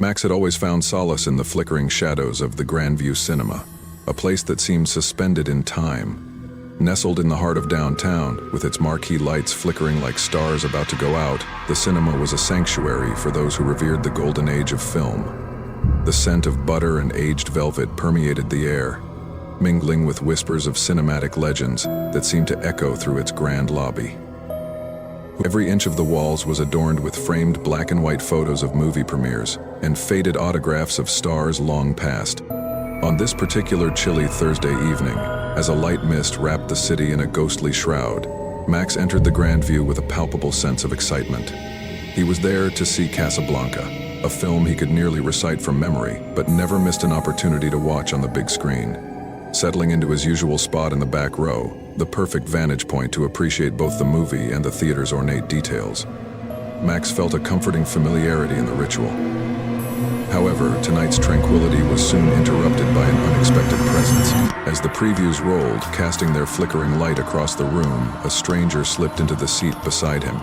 Max had always found solace in the flickering shadows of the Grandview cinema, a place that seemed suspended in time. Nestled in the heart of downtown, with its marquee lights flickering like stars about to go out, the cinema was a sanctuary for those who revered the golden age of film. The scent of butter and aged velvet permeated the air, mingling with whispers of cinematic legends that seemed to echo through its grand lobby. Every inch of the walls was adorned with framed black and white photos of movie premieres and faded autographs of stars long past. On this particular chilly Thursday evening, as a light mist wrapped the city in a ghostly shroud, Max entered the Grandview with a palpable sense of excitement. He was there to see Casablanca, a film he could nearly recite from memory, but never missed an opportunity to watch on the big screen. Settling into his usual spot in the back row, the perfect vantage point to appreciate both the movie and the theater's ornate details, Max felt a comforting familiarity in the ritual. However, tonight's tranquility was soon interrupted by an unexpected presence. As the previews rolled, casting their flickering light across the room, a stranger slipped into the seat beside him.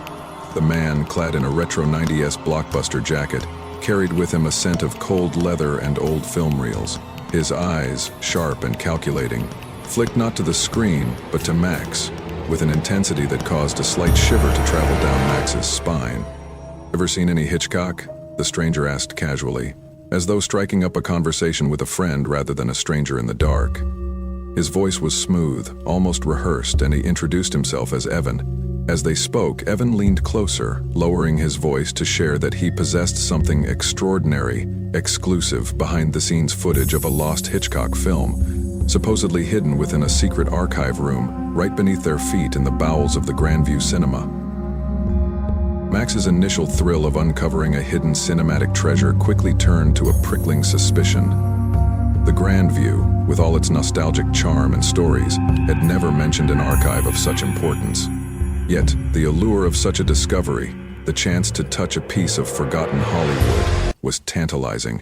The man, clad in a retro 90s blockbuster jacket, carried with him a scent of cold leather and old film reels. His eyes, sharp and calculating, flicked not to the screen, but to Max, with an intensity that caused a slight shiver to travel down Max's spine. "Ever seen any Hitchcock?" the stranger asked casually, as though striking up a conversation with a friend rather than a stranger in the dark. His voice was smooth, almost rehearsed, and he introduced himself as Evan. As they spoke, Evan leaned closer, lowering his voice to share that he possessed something extraordinary, exclusive behind-the-scenes footage of a lost Hitchcock film, supposedly hidden within a secret archive room right beneath their feet in the bowels of the Grandview cinema. Max's initial thrill of uncovering a hidden cinematic treasure quickly turned to a prickling suspicion. The Grandview, with all its nostalgic charm and stories, had never mentioned an archive of such importance. Yet, the allure of such a discovery, the chance to touch a piece of forgotten Hollywood, was tantalizing.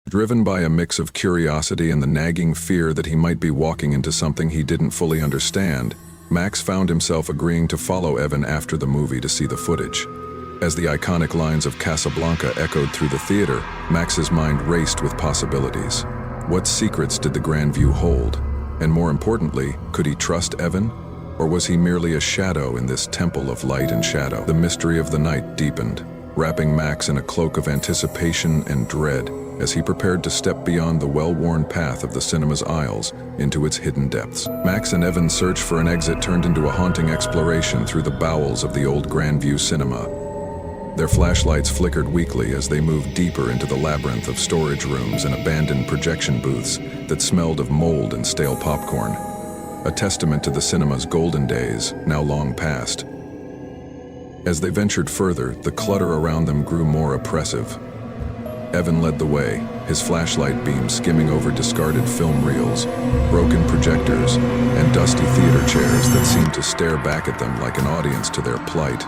Driven by a mix of curiosity and the nagging fear that he might be walking into something he didn't fully understand, Max found himself agreeing to follow Evan after the movie to see the footage. As the iconic lines of Casablanca echoed through the theater, Max's mind raced with possibilities. What secrets did the Grandview hold? And more importantly, could he trust Evan? Or was he merely a shadow in this temple of light and shadow? The mystery of the night deepened, wrapping Max in a cloak of anticipation and dread as he prepared to step beyond the well-worn path of the cinema's aisles into its hidden depths. Max and Evan's search for an exit turned into a haunting exploration through the bowels of the old Grandview cinema. Their flashlights flickered weakly as they moved deeper into the labyrinth of storage rooms and abandoned projection booths that smelled of mold and stale popcorn, a testament to the cinema's golden days, now long past. As they ventured further, the clutter around them grew more oppressive. Evan led the way, his flashlight beam skimming over discarded film reels, broken projectors, and dusty theater chairs that seemed to stare back at them like an audience to their plight.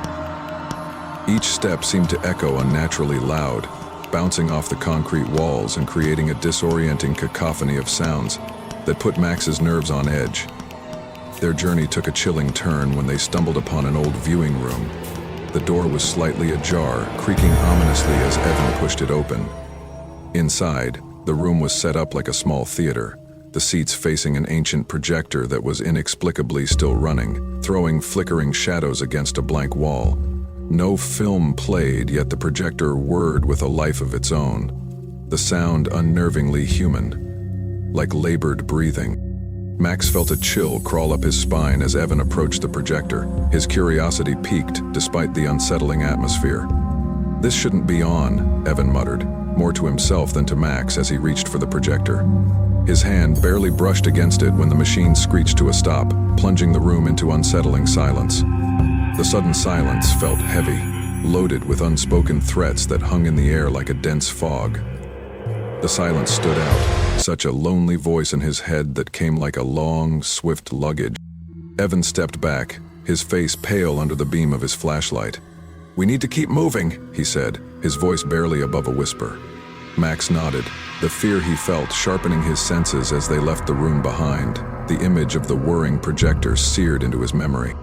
Each step seemed to echo unnaturally loud, bouncing off the concrete walls and creating a disorienting cacophony of sounds that put Max's nerves on edge. Their journey took a chilling turn when they stumbled upon an old viewing room. The door was slightly ajar, creaking ominously as Evan pushed it open. Inside, the room was set up like a small theater, the seats facing an ancient projector that was inexplicably still running, throwing flickering shadows against a blank wall. No film played, yet the projector whirred with a life of its own, the sound unnervingly human, like labored breathing. Max felt a chill crawl up his spine as Evan approached the projector. His curiosity piqued despite the unsettling atmosphere. "This shouldn't be on," Evan muttered, more to himself than to Max as he reached for the projector. His hand barely brushed against it when the machine screeched to a stop, plunging the room into unsettling silence. The sudden silence felt heavy, loaded with unspoken threats that hung in the air like a dense fog. The silence stood out, such a lonely voice in his head that came like a long, swift luggage. Evan stepped back, his face pale under the beam of his flashlight. "We need to keep moving," he said, his voice barely above a whisper. Max nodded, the fear he felt sharpening his senses as they left the room behind, the image of the whirring projector seared into his memory.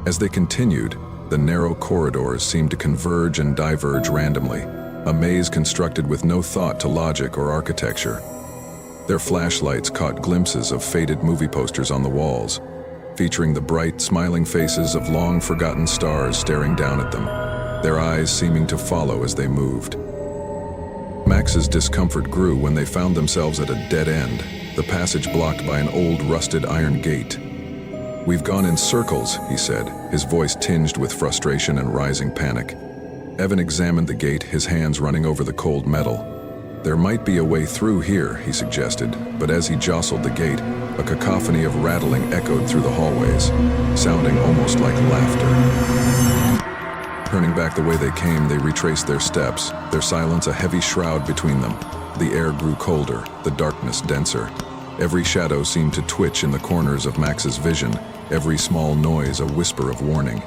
As they continued, the narrow corridors seemed to converge and diverge randomly, a maze constructed with no thought to logic or architecture. Their flashlights caught glimpses of faded movie posters on the walls, featuring the bright, smiling faces of long-forgotten stars staring down at them, their eyes seeming to follow as they moved. Max's discomfort grew when they found themselves at a dead end, the passage blocked by an old, rusted iron gate. "We've gone in circles," he said, his voice tinged with frustration and rising panic. Evan examined the gate, his hands running over the cold metal. "There might be a way through here," he suggested, but as he jostled the gate, a cacophony of rattling echoed through the hallways, sounding almost like laughter. Turning back the way they came, they retraced their steps, their silence a heavy shroud between them. The air grew colder, the darkness denser. Every shadow seemed to twitch in the corners of Max's vision, every small noise a whisper of warning.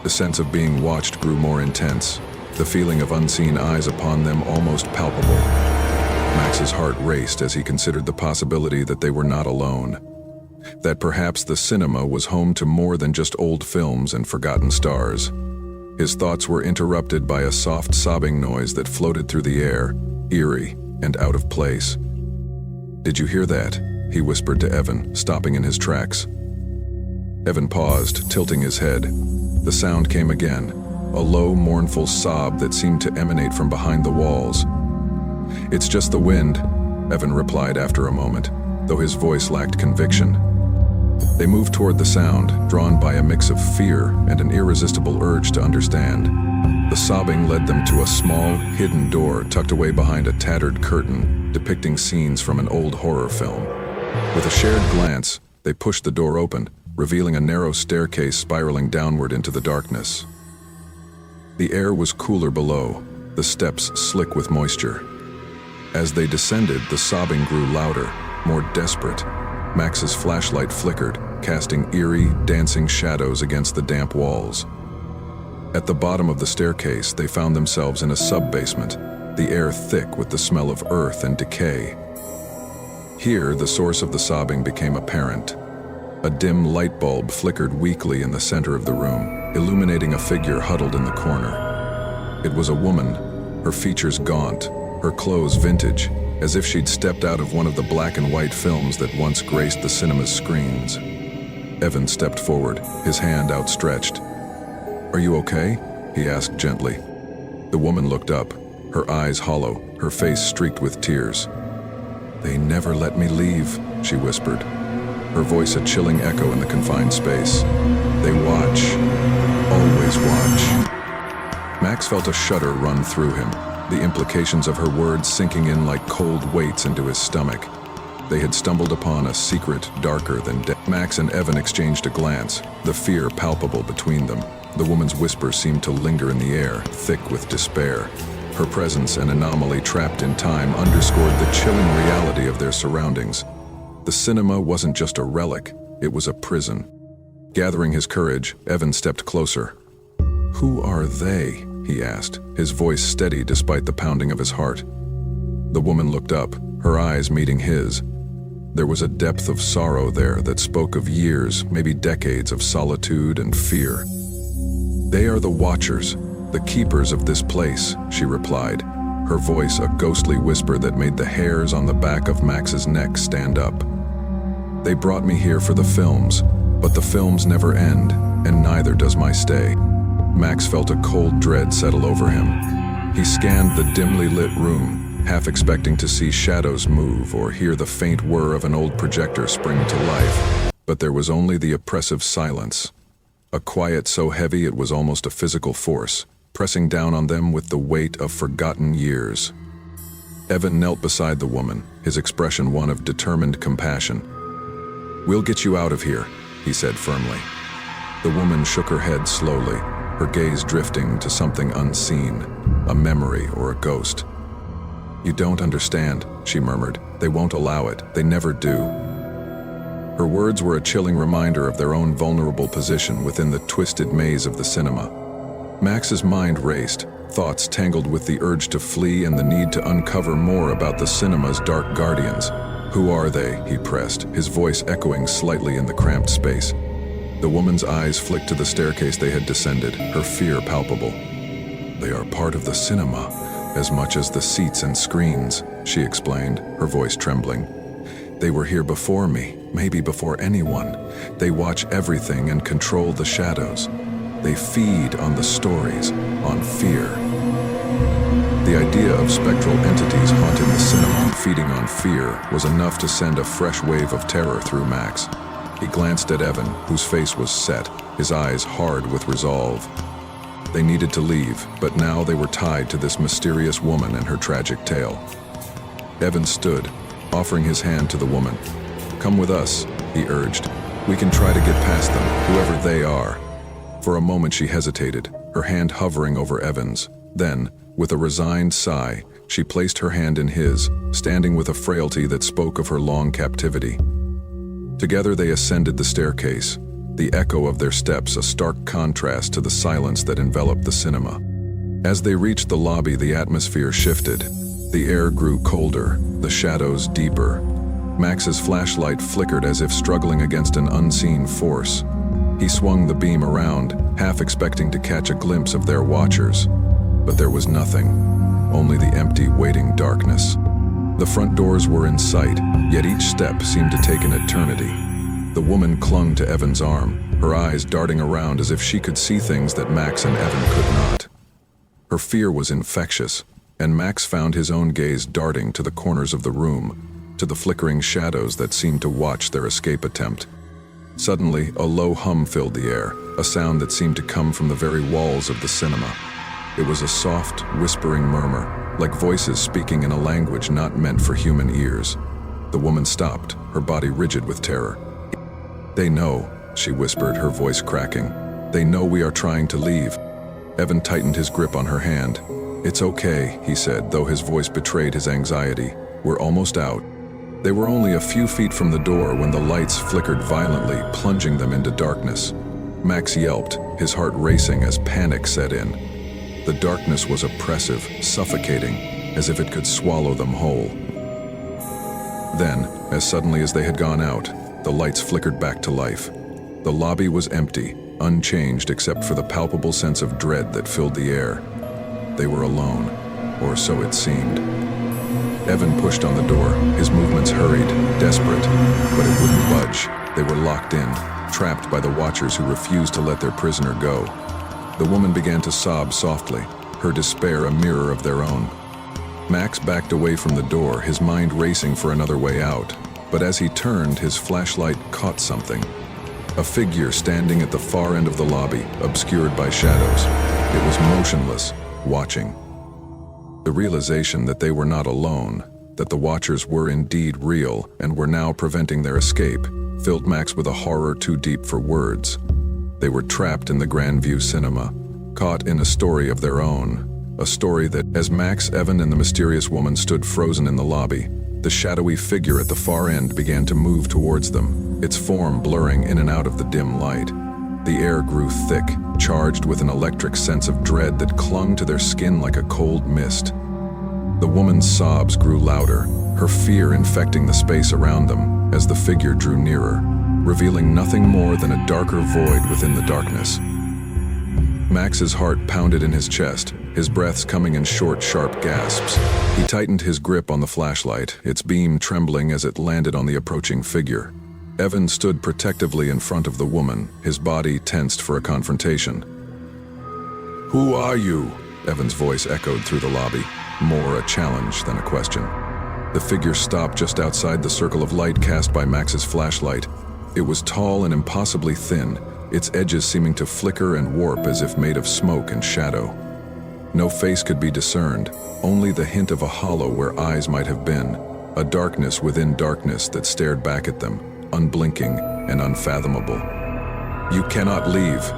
The sense of being watched grew more intense, the feeling of unseen eyes upon them almost palpable. Max's heart raced as he considered the possibility that they were not alone, that perhaps the cinema was home to more than just old films and forgotten stars. His thoughts were interrupted by a soft sobbing noise that floated through the air, eerie and out of place. "Did you hear that?" he whispered to Evan, stopping in his tracks. Evan paused, tilting his head. The sound came again, a low, mournful sob that seemed to emanate from behind the walls. "It's just the wind," Evan replied after a moment, though his voice lacked conviction. They moved toward the sound, drawn by a mix of fear and an irresistible urge to understand. The sobbing led them to a small, hidden door tucked away behind a tattered curtain, depicting scenes from an old horror film. With a shared glance, they pushed the door open, revealing a narrow staircase spiraling downward into the darkness. The air was cooler below, the steps slick with moisture. As they descended, the sobbing grew louder, more desperate. Max's flashlight flickered, casting eerie, dancing shadows against the damp walls. At the bottom of the staircase, they found themselves in a sub-basement, the air thick with the smell of earth and decay. Here, the source of the sobbing became apparent. A dim light bulb flickered weakly in the center of the room, illuminating a figure huddled in the corner. It was a woman, her features gaunt, her clothes vintage, as if she'd stepped out of one of the black and white films that once graced the cinema's screens. Evan stepped forward, his hand outstretched. "Are you okay?" he asked gently. The woman looked up, her eyes hollow, her face streaked with tears. "They never let me leave," she whispered, her voice a chilling echo in the confined space. "They watch, always watch." Max felt a shudder run through him, the implications of her words sinking in like cold weights into his stomach. They had stumbled upon a secret darker than death. Max and Evan exchanged a glance, the fear palpable between them. The woman's whisper seemed to linger in the air, thick with despair. Her presence, an anomaly trapped in time, underscored the chilling reality of their surroundings. The cinema wasn't just a relic, it was a prison. Gathering his courage, Evan stepped closer. "Who are they?" he asked, his voice steady despite the pounding of his heart. The woman looked up, her eyes meeting his. There was a depth of sorrow there that spoke of years, maybe decades of solitude and fear. "They are the watchers, the keepers of this place," she replied, her voice a ghostly whisper that made the hairs on the back of Max's neck stand up. "They brought me here for the films, but the films never end, and neither does my stay." Max felt a cold dread settle over him. He scanned the dimly lit room, half expecting to see shadows move or hear the faint whir of an old projector spring to life. But there was only the oppressive silence, a quiet so heavy it was almost a physical force, pressing down on them with the weight of forgotten years. Evan knelt beside the woman, his expression one of determined compassion. "We'll get you out of here," he said firmly. The woman shook her head slowly, her gaze drifting to something unseen, a memory or a ghost. "You don't understand," she murmured. "They won't allow it. They never do." Her words were a chilling reminder of their own vulnerable position within the twisted maze of the cinema. Max's mind raced, thoughts tangled with the urge to flee and the need to uncover more about the cinema's dark guardians. "Who are they?" he pressed, his voice echoing slightly in the cramped space. The woman's eyes flicked to the staircase they had descended, her fear palpable. "They are part of the cinema, as much as the seats and screens," she explained, her voice trembling. "They were here before me, maybe before anyone. They watch everything and control the shadows. They feed on the stories, on fear." The idea of spectral entities haunting the cinema, feeding on fear, was enough to send a fresh wave of terror through Max. He glanced at Evan, whose face was set, his eyes hard with resolve. They needed to leave, but now they were tied to this mysterious woman and her tragic tale. Evan stood, offering his hand to the woman. "Come with us," he urged. "We can try to get past them, whoever they are." For a moment she hesitated, her hand hovering over Evan's. Then, with a resigned sigh, she placed her hand in his, standing with a frailty that spoke of her long captivity. Together they ascended the staircase, the echo of their steps a stark contrast to the silence that enveloped the cinema. As they reached the lobby, the atmosphere shifted. The air grew colder, the shadows deeper. Max's flashlight flickered as if struggling against an unseen force. He swung the beam around, half expecting to catch a glimpse of their watchers. But there was nothing, only the empty, waiting darkness. The front doors were in sight, yet each step seemed to take an eternity. The woman clung to Evan's arm, her eyes darting around as if she could see things that Max and Evan could not. Her fear was infectious, and Max found his own gaze darting to the corners of the room, to the flickering shadows that seemed to watch their escape attempt. Suddenly, a low hum filled the air, a sound that seemed to come from the very walls of the cinema. It was a soft, whispering murmur, like voices speaking in a language not meant for human ears. The woman stopped, her body rigid with terror. "They know," she whispered, her voice cracking. "They know we are trying to leave." Evan tightened his grip on her hand. "It's okay," he said, though his voice betrayed his anxiety. "We're almost out." They were only a few feet from the door when the lights flickered violently, plunging them into darkness. Max yelped, his heart racing as panic set in. The darkness was oppressive, suffocating, as if it could swallow them whole. Then, as suddenly as they had gone out, the lights flickered back to life. The lobby was empty, unchanged except for the palpable sense of dread that filled the air. They were alone, or so it seemed. Evan pushed on the door, his movements hurried, desperate, but it wouldn't budge. They were locked in, trapped by the watchers who refused to let their prisoner go. The woman began to sob softly, her despair a mirror of their own. Max backed away from the door, his mind racing for another way out. But as he turned, his flashlight caught something. A figure standing at the far end of the lobby, obscured by shadows. It was motionless, watching. The realization that they were not alone, that the watchers were indeed real and were now preventing their escape, filled Max with a horror too deep for words. They were trapped in the Grandview cinema, caught in a story of their own. A story that, as Max, Evan, and the mysterious woman stood frozen in the lobby, the shadowy figure at the far end began to move towards them, its form blurring in and out of the dim light. The air grew thick, charged with an electric sense of dread that clung to their skin like a cold mist. The woman's sobs grew louder, her fear infecting the space around them as the figure drew nearer, revealing nothing more than a darker void within the darkness. Max's heart pounded in his chest, his breaths coming in short, sharp gasps. He tightened his grip on the flashlight, its beam trembling as it landed on the approaching figure. Evan stood protectively in front of the woman, his body tensed for a confrontation. "Who are you?" Evan's voice echoed through the lobby, more a challenge than a question. The figure stopped just outside the circle of light cast by Max's flashlight. It was tall and impossibly thin, its edges seeming to flicker and warp as if made of smoke and shadow. No face could be discerned, only the hint of a hollow where eyes might have been, a darkness within darkness that stared back at them, unblinking and unfathomable. "You cannot leave,"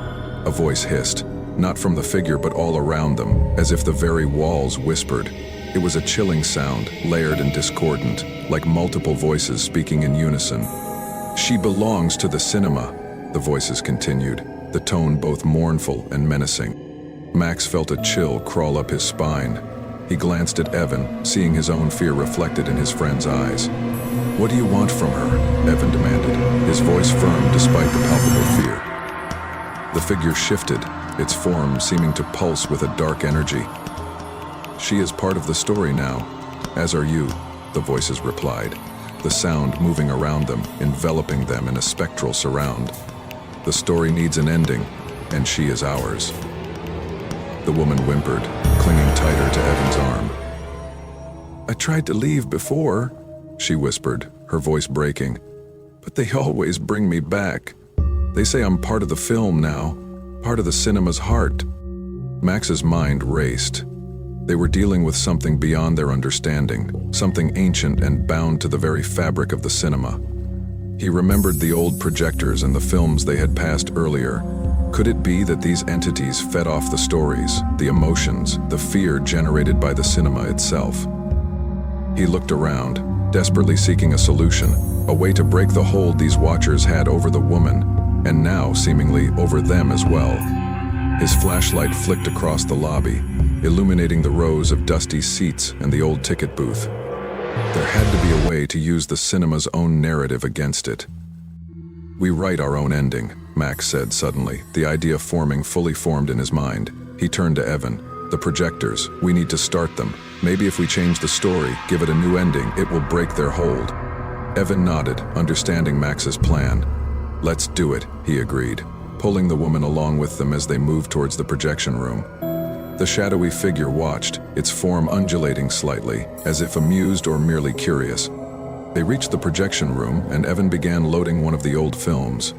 a voice hissed, not from the figure but all around them, as if the very walls whispered. It was a chilling sound, layered and discordant, like multiple voices speaking in unison. "She belongs to the cinema," the voices continued, the tone both mournful and menacing. Max felt a chill crawl up his spine. He glanced at Evan, seeing his own fear reflected in his friend's eyes. "What do you want from her?" Evan demanded, his voice firm despite the palpable fear. The figure shifted, its form seeming to pulse with a dark energy. She is part of the story now, as are you, the voices replied, the sound moving around them, enveloping them in a spectral surround. The story needs an ending, and she is ours. The woman whimpered, clinging tighter to Evan's arm. I tried to leave before, she whispered, her voice breaking, but they always bring me back. They say I'm part of the film now, part of the cinema's heart. Max's mind raced. They were dealing with something beyond their understanding, something ancient and bound to the very fabric of the cinema. He remembered the old projectors and the films they had passed earlier. Could it be that these entities fed off the stories, the emotions, the fear generated by the cinema itself? He looked around, desperately seeking a solution, a way to break the hold these watchers had over the woman, and now seemingly over them as well. His flashlight flicked across the lobby, illuminating the rows of dusty seats and the old ticket booth. There had to be a way to use the cinema's own narrative against it. We write our own ending, Max said suddenly, the idea fully formed in his mind. He turned to Evan. The projectors, we need to start them. Maybe if we change the story, give it a new ending, it will break their hold. Evan nodded, understanding Max's plan. Let's do it, he agreed, pulling the woman along with them as they moved towards the projection room. The shadowy figure watched, its form undulating slightly, as if amused or merely curious. They reached the projection room, and Evan began loading one of the old films.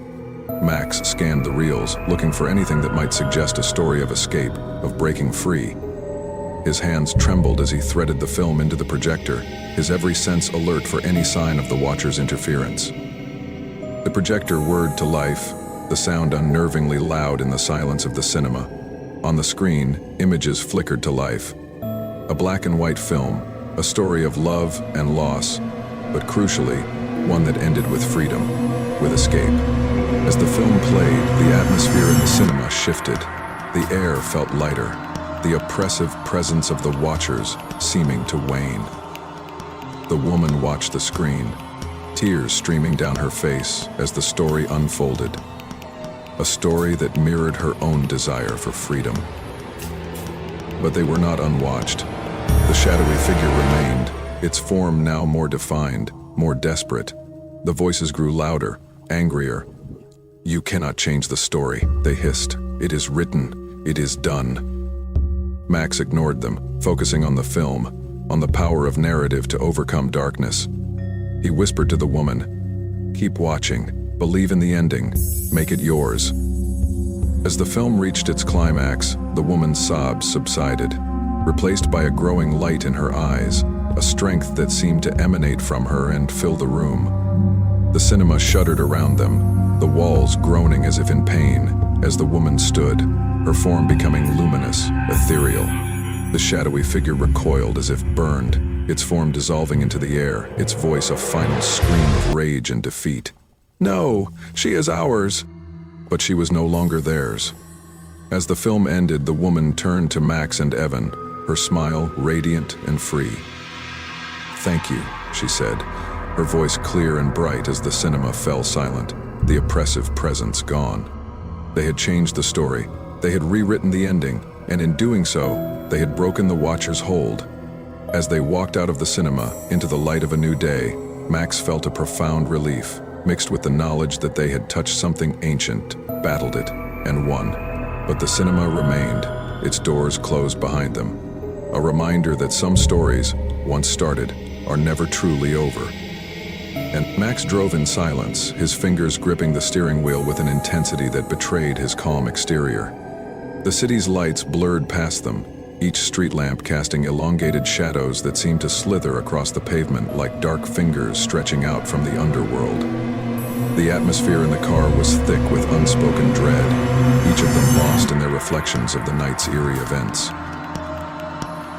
Max scanned the reels, looking for anything that might suggest a story of escape, of breaking free. His hands trembled as he threaded the film into the projector, his every sense alert for any sign of the watcher's interference. The projector whirred to life, the sound unnervingly loud in the silence of the cinema. On the screen, images flickered to life. A black and white film, a story of love and loss, but crucially, one that ended with freedom, with escape. As the film played, the atmosphere in the cinema shifted. The air felt lighter, the oppressive presence of the watchers seeming to wane. The woman watched the screen, tears streaming down her face as the story unfolded. A story that mirrored her own desire for freedom. But they were not unwatched. The shadowy figure remained, its form now more defined, more desperate. The voices grew louder, angrier. You cannot change the story, they hissed. It is written. It is done. Max ignored them, focusing on the film, on the power of narrative to overcome darkness. He whispered to the woman, keep watching. Believe in the ending. Make it yours. As the film reached its climax, the woman's sobs subsided, replaced by a growing light in her eyes, a strength that seemed to emanate from her and fill the room. The cinema shuddered around them, the walls groaning as if in pain, as the woman stood, her form becoming luminous, ethereal. The shadowy figure recoiled as if burned, its form dissolving into the air, its voice a final scream of rage and defeat. No, she is ours. But she was no longer theirs. As the film ended, the woman turned to Max and Evan, her smile radiant and free. Thank you, she said, her voice clear and bright as the cinema fell silent, the oppressive presence gone. They had changed the story, they had rewritten the ending, and in doing so, they had broken the watcher's hold. As they walked out of the cinema into the light of a new day, Max felt a profound relief, mixed with the knowledge that they had touched something ancient, battled it, and won. But the cinema remained, its doors closed behind them. A reminder that some stories, once started, are never truly over. And Max drove in silence, his fingers gripping the steering wheel with an intensity that betrayed his calm exterior. The city's lights blurred past them, each street lamp casting elongated shadows that seemed to slither across the pavement like dark fingers stretching out from the underworld. The atmosphere in the car was thick with unspoken dread, each of them lost in their reflections of the night's eerie events.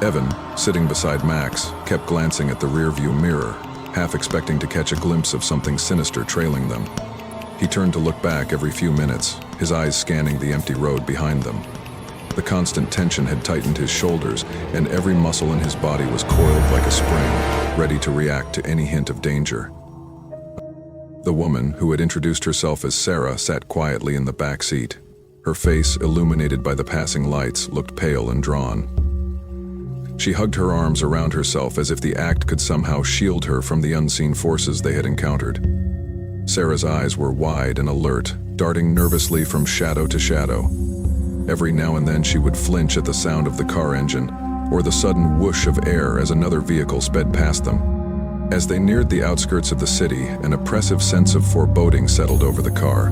Evan, sitting beside Max, kept glancing at the rearview mirror, half expecting to catch a glimpse of something sinister trailing them. He turned to look back every few minutes, his eyes scanning the empty road behind them. The constant tension had tightened his shoulders, and every muscle in his body was coiled like a spring, ready to react to any hint of danger. The woman, who had introduced herself as Sarah, sat quietly in the back seat. Her face, illuminated by the passing lights, looked pale and drawn. She hugged her arms around herself as if the act could somehow shield her from the unseen forces they had encountered. Sarah's eyes were wide and alert, darting nervously from shadow to shadow. Every now and then she would flinch at the sound of the car engine, or the sudden whoosh of air as another vehicle sped past them. As they neared the outskirts of the city, an oppressive sense of foreboding settled over the car.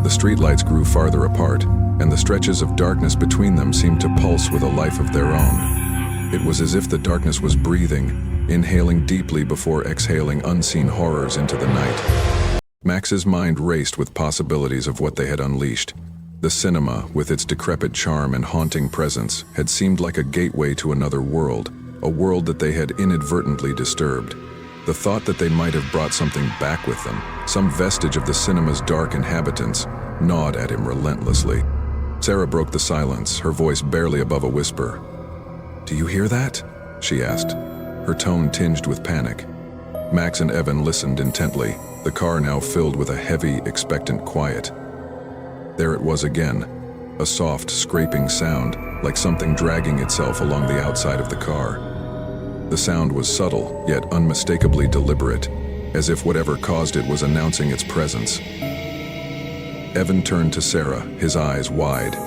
The streetlights grew farther apart, and the stretches of darkness between them seemed to pulse with a life of their own. It was as if the darkness was breathing, inhaling deeply before exhaling unseen horrors into the night. Max's mind raced with possibilities of what they had unleashed. The cinema, with its decrepit charm and haunting presence, had seemed like a gateway to another world, a world that they had inadvertently disturbed. The thought that they might have brought something back with them, some vestige of the cinema's dark inhabitants, gnawed at him relentlessly. Sarah broke the silence, her voice barely above a whisper. "Do you hear that?" she asked, her tone tinged with panic. Max and Evan listened intently, the car now filled with a heavy, expectant quiet. There it was again, a soft, scraping sound, like something dragging itself along the outside of the car. The sound was subtle, yet unmistakably deliberate, as if whatever caused it was announcing its presence. Evan turned to Sarah, his eyes wide.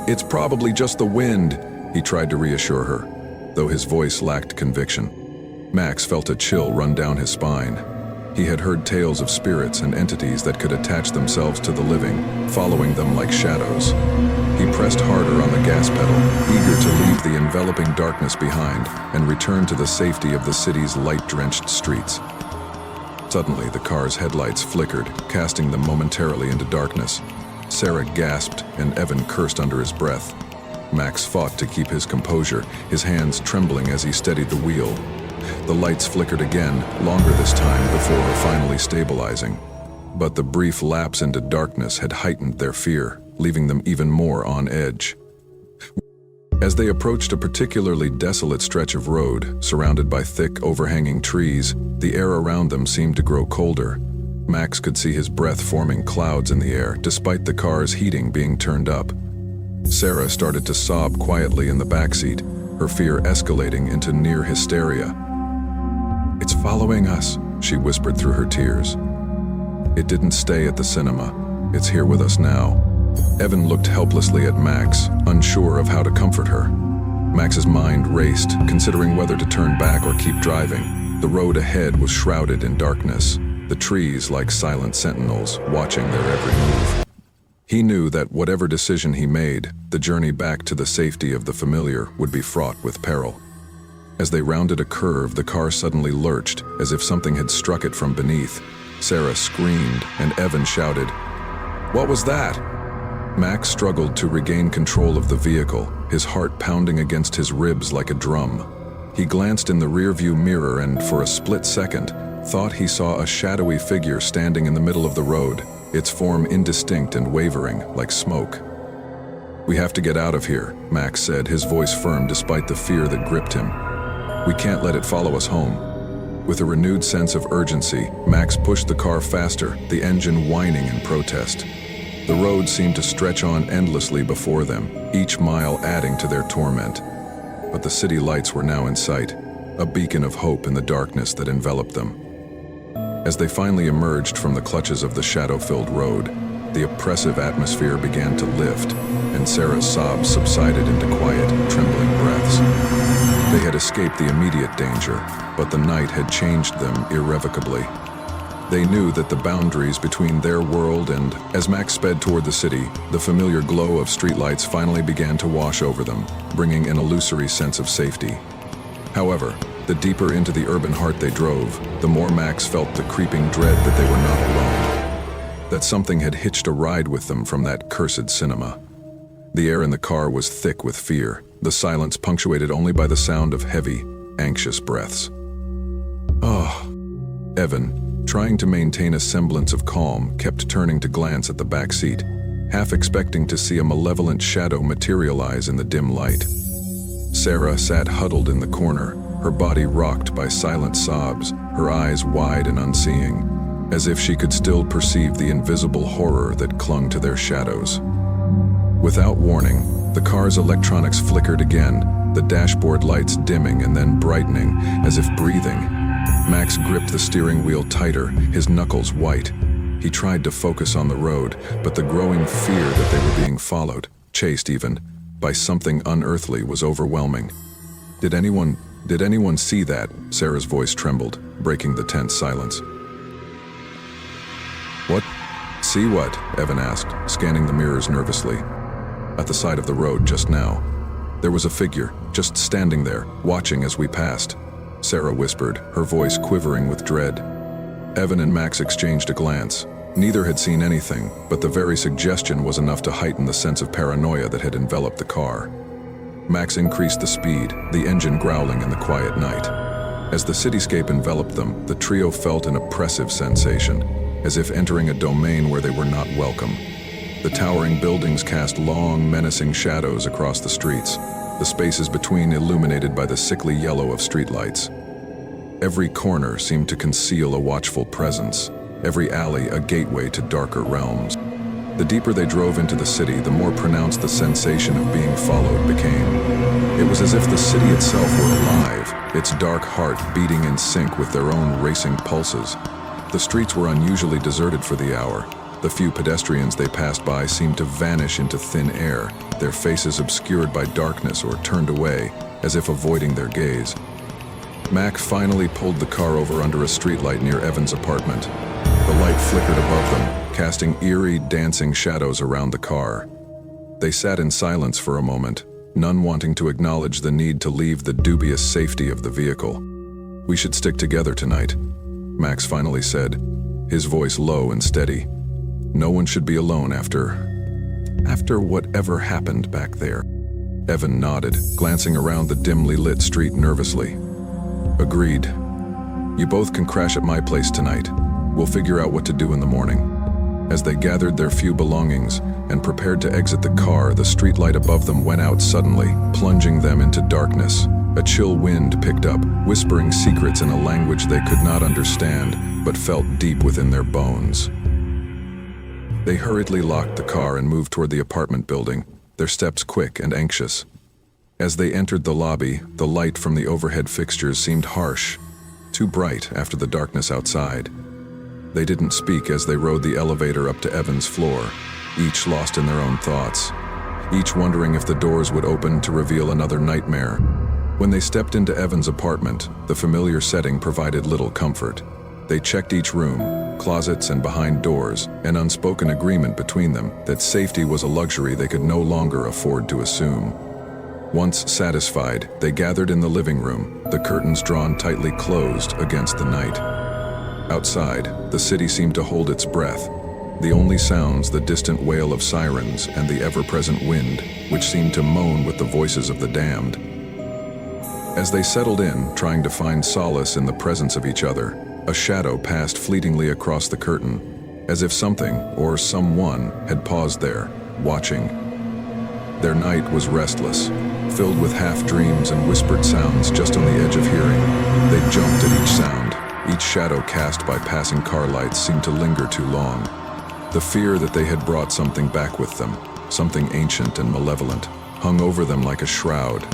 "It's probably just the wind," he tried to reassure her, though his voice lacked conviction. Max felt a chill run down his spine. He had heard tales of spirits and entities that could attach themselves to the living, following them like shadows. He pressed harder on the gas pedal, eager to leave the enveloping darkness behind and return to the safety of the city's light-drenched streets. Suddenly, the car's headlights flickered, casting them momentarily into darkness. Sarah gasped, and Evan cursed under his breath. Max fought to keep his composure, his hands trembling as he steadied the wheel. The lights flickered again, longer this time, before finally stabilizing. But the brief lapse into darkness had heightened their fear, leaving them even more on edge. As they approached a particularly desolate stretch of road, surrounded by thick, overhanging trees, the air around them seemed to grow colder. Max could see his breath forming clouds in the air, despite the car's heating being turned up. Sarah started to sob quietly in the backseat, her fear escalating into near hysteria. "It's following us," she whispered through her tears. "It didn't stay at the cinema. It's here with us now." Evan looked helplessly at Max, unsure of how to comfort her. Max's mind raced, considering whether to turn back or keep driving. The road ahead was shrouded in darkness, the trees like silent sentinels, watching their every move. He knew that whatever decision he made, the journey back to the safety of the familiar would be fraught with peril. As they rounded a curve, the car suddenly lurched, as if something had struck it from beneath. Sarah screamed, and Evan shouted, "What was that?" Max struggled to regain control of the vehicle, his heart pounding against his ribs like a drum. He glanced in the rearview mirror and, for a split second, thought he saw a shadowy figure standing in the middle of the road, its form indistinct and wavering, like smoke. "We have to get out of here," Max said, his voice firm despite the fear that gripped him. "We can't let it follow us home." With a renewed sense of urgency, Max pushed the car faster, the engine whining in protest. The road seemed to stretch on endlessly before them, each mile adding to their torment. But the city lights were now in sight, a beacon of hope in the darkness that enveloped them. As they finally emerged from the clutches of the shadow-filled road, the oppressive atmosphere began to lift, and Sarah's sobs subsided into quiet, trembling breaths. They had escaped the immediate danger, but the night had changed them irrevocably. They knew that the boundaries between their world and, as Max sped toward the city, the familiar glow of streetlights finally began to wash over them, bringing an illusory sense of safety. However, the deeper into the urban heart they drove, the more Max felt the creeping dread that they were not alone, that something had hitched a ride with them from that cursed cinema. The air in the car was thick with fear, the silence punctuated only by the sound of heavy, anxious breaths. "Oh," Evan, trying to maintain a semblance of calm, kept turning to glance at the back seat, half expecting to see a malevolent shadow materialize in the dim light. Sarah sat huddled in the corner, her body rocked by silent sobs, her eyes wide and unseeing, as if she could still perceive the invisible horror that clung to their shadows. Without warning, the car's electronics flickered again, the dashboard lights dimming and then brightening, as if breathing. Max gripped the steering wheel tighter, his knuckles white. He tried to focus on the road, but the growing fear that they were being followed, chased even, by something unearthly was overwhelming. Did anyone see that? Sarah's voice trembled, breaking the tense silence. What? See what? Evan asked, scanning the mirrors nervously. At the side of the road just now, there was a figure, just standing there, watching as we passed. Sarah whispered, her voice quivering with dread. Evan and Max exchanged a glance. Neither had seen anything, but the very suggestion was enough to heighten the sense of paranoia that had enveloped the car. Max increased the speed, the engine growling in the quiet night. As the cityscape enveloped them, the trio felt an oppressive sensation, as if entering a domain where they were not welcome. The towering buildings cast long, menacing shadows across the streets, the spaces between illuminated by the sickly yellow of streetlights. Every corner seemed to conceal a watchful presence, every alley a gateway to darker realms. The deeper they drove into the city, the more pronounced the sensation of being followed became. It was as if the city itself were alive, its dark heart beating in sync with their own racing pulses. The streets were unusually deserted for the hour. The few pedestrians they passed by seemed to vanish into thin air, their faces obscured by darkness or turned away, as if avoiding their gaze. Mac finally pulled the car over under a streetlight near Evan's apartment. The light flickered above them, casting eerie, dancing shadows around the car. They sat in silence for a moment, none wanting to acknowledge the need to leave the dubious safety of the vehicle. "We should stick together tonight," Max finally said, his voice low and steady. "No one should be alone after whatever happened back there." Evan nodded, glancing around the dimly lit street nervously. "Agreed. You both can crash at my place tonight. We'll figure out what to do in the morning." As they gathered their few belongings and prepared to exit the car, the streetlight above them went out suddenly, plunging them into darkness. A chill wind picked up, whispering secrets in a language they could not understand, but felt deep within their bones. They hurriedly locked the car and moved toward the apartment building, their steps quick and anxious. As they entered the lobby, the light from the overhead fixtures seemed harsh, too bright after the darkness outside. They didn't speak as they rode the elevator up to Evan's floor, each lost in their own thoughts, each wondering if the doors would open to reveal another nightmare. When they stepped into Evan's apartment, the familiar setting provided little comfort. They checked each room, closets and behind doors, an unspoken agreement between them that safety was a luxury they could no longer afford to assume. Once satisfied, they gathered in the living room, the curtains drawn tightly closed against the night. Outside, the city seemed to hold its breath, the only sounds the distant wail of sirens and the ever-present wind, which seemed to moan with the voices of the damned. As they settled in, trying to find solace in the presence of each other, a shadow passed fleetingly across the curtain, as if something or someone had paused there, watching. Their night was restless, filled with half-dreams and whispered sounds just on the edge of hearing. They jumped at each sound. Each shadow cast by passing car lights seemed to linger too long. The fear that they had brought something back with them, something ancient and malevolent, hung over them like a shroud.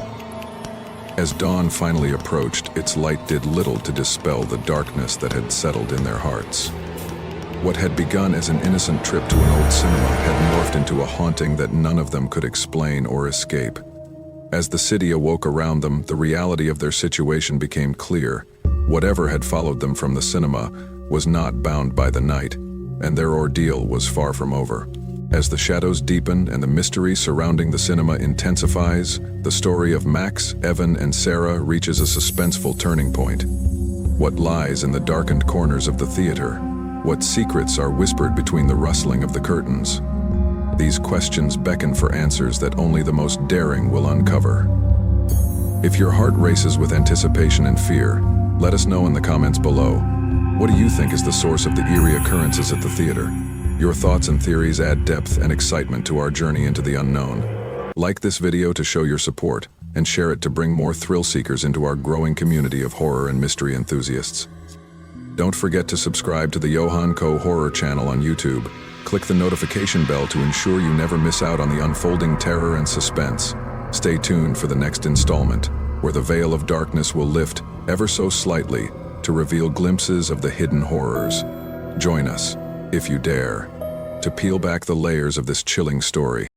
As dawn finally approached, its light did little to dispel the darkness that had settled in their hearts. What had begun as an innocent trip to an old cinema had morphed into a haunting that none of them could explain or escape. As the city awoke around them, the reality of their situation became clear. Whatever had followed them from the cinema was not bound by the night, and their ordeal was far from over. As the shadows deepen and the mystery surrounding the cinema intensifies, the story of Max, Evan, and Sarah reaches a suspenseful turning point. What lies in the darkened corners of the theater? What secrets are whispered between the rustling of the curtains? These questions beckon for answers that only the most daring will uncover. If your heart races with anticipation and fear, let us know in the comments below. What do you think is the source of the eerie occurrences at the theater? Your thoughts and theories add depth and excitement to our journey into the unknown. Like this video to show your support, and share it to bring more thrill seekers into our growing community of horror and mystery enthusiasts. Don't forget to subscribe to the Johan Koh horror channel on YouTube. Click the notification bell to ensure you never miss out on the unfolding terror and suspense. Stay tuned for the next installment, where the veil of darkness will lift ever so slightly to reveal glimpses of the hidden horrors. Join us, if you dare, to peel back the layers of this chilling story.